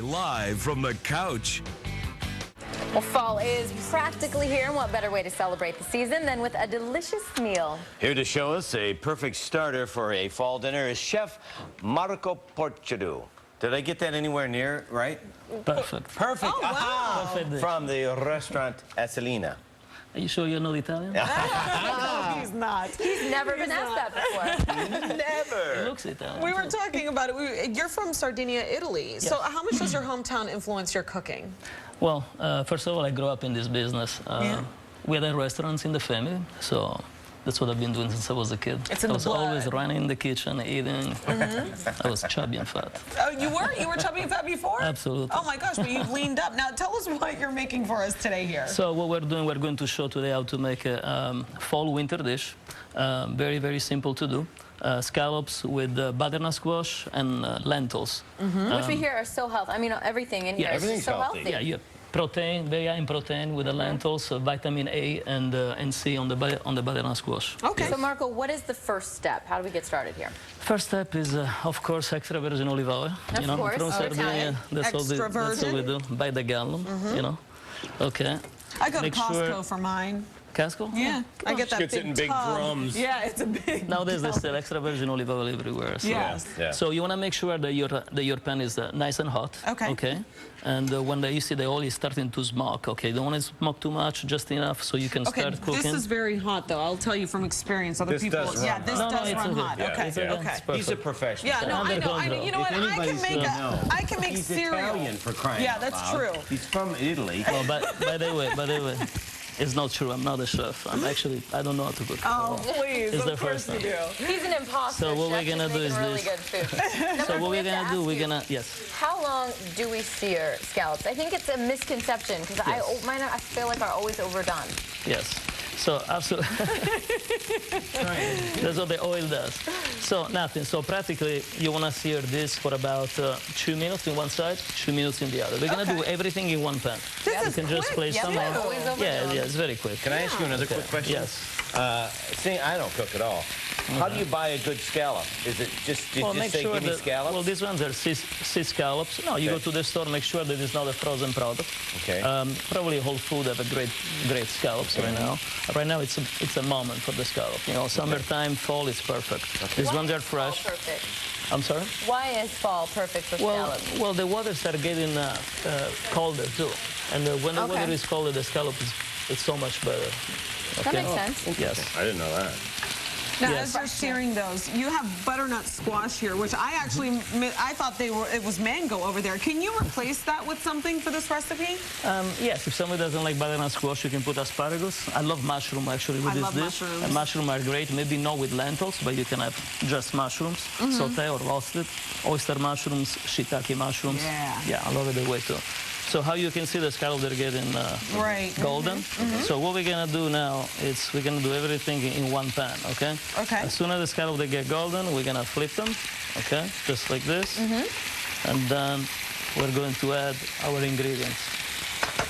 Live from the couch. Well, fall is practically here, and what better way to celebrate the season than with a delicious meal? Here to show us a perfect starter for a fall dinner is Chef Marco Porchadu. Did I get that anywhere near right? Perfect. Perfect. Oh, wow. Perfect. From the restaurant Acelina. Are you sure you're not Italian? No, he's not. He's never been asked that before. Never. He looks Italian. We were talking about it. You're from Sardinia, Italy. So how much does your hometown influence your cooking? Well, first of all, I grew up in this business. We had restaurants in the family, so that's what I've been doing since I was a kid. It's in I the was blood. always running in the kitchen, eating. I was chubby and fat. Oh, you were? You were chubby and fat before? Absolutely. Oh my gosh, but you've leaned up. Now tell us what you're making for us today here. So what we're doing, we're going to show today how to make a fall winter dish. Very, very simple to do. Scallops with butternut squash and lentils. Which we hear are so healthy. I mean, everything in here is everything's so healthy. healthy. Yeah, you have protein, very high in protein with the lentils, vitamin A and C on the butternut squash. Okay. So, Marco, what is the first step? How do we get started here? First step is, of course, extra virgin olive oil. Of course. From Sardinia, Italian. that's all we do, by the gallon, you know. Okay. I go to Make Costco sure- for mine. Costco? Yeah, I get that Gets it big in big tub. drums. Yeah, it's a big Nowadays, there's tub. still extra virgin olive oil everywhere. So. Yes. Yeah. So you want to make sure that your pan is nice and hot. Okay. Okay. And when you see the oil is starting to smoke, okay, don't want to smoke too much, just enough so you can Okay, start cooking. this is very hot, though. I'll tell you from experience. Other This people, does yeah, run this hot. does it's run okay. hot. Yeah, Okay, yeah. okay. It's perfect. He's a professional. Yeah, no, I know. You know what? If I can anybody's make know, I can make he's cereal. Italian for crying Yeah, out that's loud. true. He's from Italy. Well, by the way, it's not true. I'm not a chef. I don't know how to cook. Oh, please. It's the Of course first you time. do. He's an imposter. So what Chef, we're gonna just do is making really this. good food. Now, So Marco, what we we're have to gonna do, ask we're you, gonna, yes. How long do we sear scallops? I think it's a misconception because mine I feel like are always overdone. Yes. So absolutely. That's what the oil does. So nothing. So practically, you want to sear this for about 2 minutes in one side, 2 minutes in the other. We're gonna do everything in one pan. This You is can just quick. place Yeah, some we're on. always overdone. Yeah, it's very quick. Can I ask you another Okay. quick question? Yes. See, I don't cook at all. How do you buy a good scallop? Is it just, did you make just say, sure give me that, scallops? well, these ones are sea scallops. No, you Okay. go to the store, make sure that it's not a frozen product. Okay. Probably Whole Food have a great scallops right now. Right now, it's a moment for the scallop. You know, summertime, fall is perfect. These Why ones are is fall fresh. perfect? I'm sorry? Why is fall perfect for scallops? Well, the waters are getting colder too, and when the water is colder, the scallop it's so much better. That makes sense. Yes. I didn't know that. Now, Yes. as you're searing those, you have butternut squash here, which I actually, I thought it was mango over there. Can you replace that with something for this recipe? Yes, if somebody doesn't like butternut squash, you can put asparagus. I love mushroom actually with I this love dish. mushrooms. And mushroom are great, maybe not with lentils, but you can have just mushrooms, sauté or roasted. Oyster mushrooms, shiitake mushrooms. Yeah. I love it that way too. So how you can see the scallop, they're getting Right. golden. So what we're gonna do now is we're gonna do everything in one pan, okay? Okay. As soon as the scallop they get golden, we're gonna flip them, okay? Just like this. And then we're going to add our ingredients.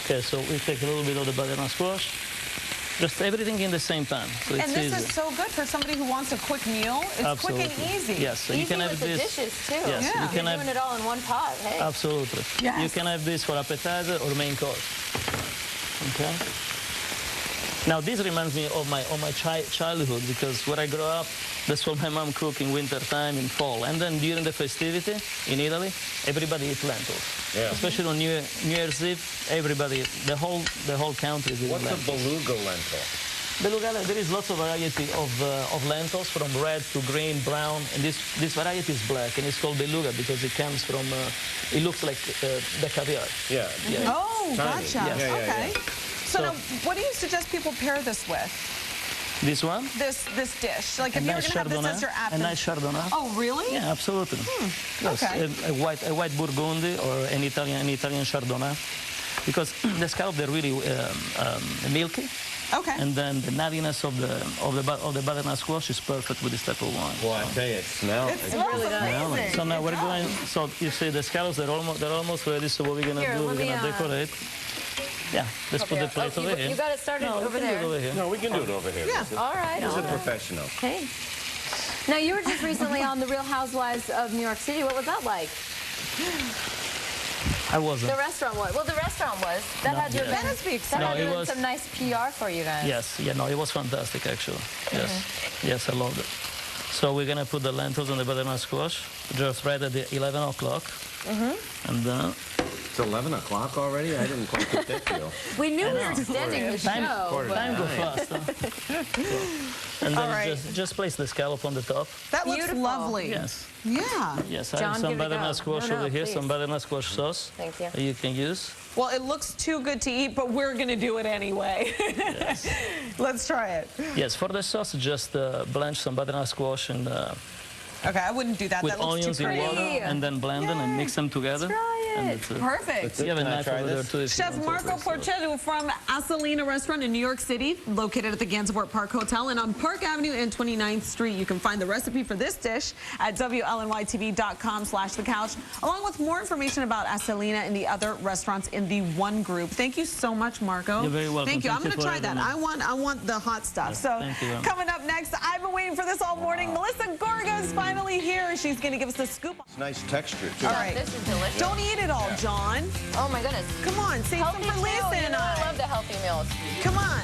Okay, so we take a little bit of the butternut squash. Just everything in the same pan. So it's And this easy. is so good for somebody who wants a quick meal. It's quick and easy. Yes, so Easy you can have with the this. dishes too. Yes, Yeah. you can You're have. doing it all in one pot. Hey. Absolutely. Yes. You can have this for appetizer or main course. Okay. Now this reminds me of my childhood because when I grew up, that's what my mom cooked in winter time, in fall, and then during the festivity in Italy, everybody eats lentils. Yeah. Especially on New Year's Eve, everybody, the whole country is eating What's a lentils. beluga lentil? Beluga, there is lots of variety of lentils, from red to green, brown, and this variety is black, and it's called beluga because it comes from, it looks like the caviar. Yeah. Yeah. Oh, Tiny. gotcha. Yes. Yeah, yeah, Okay. So now, what do you suggest people pair this with? This one? This dish? Like if A you were nice going to have this as your A appetizer. nice Chardonnay. Oh, really? Yeah, absolutely. Yes, okay. a white Burgundy or an Italian Chardonnay, because the scallop they're really milky, Okay. and then the nuttiness of the butternut squash is perfect with this type of wine. Well, I tell you, it smells. It smells amazing. So now we're going. So you see the scallops they're almost ready. So what we're gonna Here, do? let We're me, gonna decorate. Yeah, let's put the plate over here. You got it started No, we over can do it there. over here. No, we can do it over here. Yeah. All right. He's all a right. professional. Hey. Now, you were just recently on The Real Housewives of New York City. What was that like? I wasn't. The restaurant was. Well, the restaurant was. That No, had to have yes. been. That must be That exciting. had to No, it have been was- some nice PR for you guys. Yes, yeah, no, it was fantastic actually. Yes, yes, I loved it. So we're gonna put the lentils and the butternut squash just right at the 11 o'clock. And then It's 11 o'clock already? I didn't quite get that deal. We knew we were extending the time, show. but- time go fast. Huh? And then All right. just place the scallop on the top. That looks Beautiful. lovely. Yes, Yeah. yes. I John, have some give it a butternut go. squash No, over here, please. some butternut squash sauce. Thank you. You can use. Well, it looks too good to eat, but we're going to do it anyway. Yes. Let's try it. Yes, for the sauce, just blanch some butternut squash and Okay, I wouldn't do that. with That looks onions too in pretty. water, and then blend them and mix them together. Try And it. it's, Perfect. you have a Can I knife try over there this? too. if you Chef want to. Marco Porchetto from Asalina Restaurant in New York City, located at the Gansevoort Park Hotel. And on Park Avenue and 29th Street, you can find the recipe for this dish at WLNYTV.com/thecouch, along with more information about Asalina and the other restaurants in the One Group. Thank you so much, Marco. You're very welcome. Thank you. Thank I'm you going to for try that. having me. I want the hot stuff. So thank you. coming up next, I've been waiting for this all morning. Melissa Gorga is finally here. She's going to give us the scoop. It's nice texture, too. All right. This is delicious. Don't eat it all, John. Oh my goodness. Come on, save Healthy some for too. Lisa You and know I I. love the healthy meals. Come on.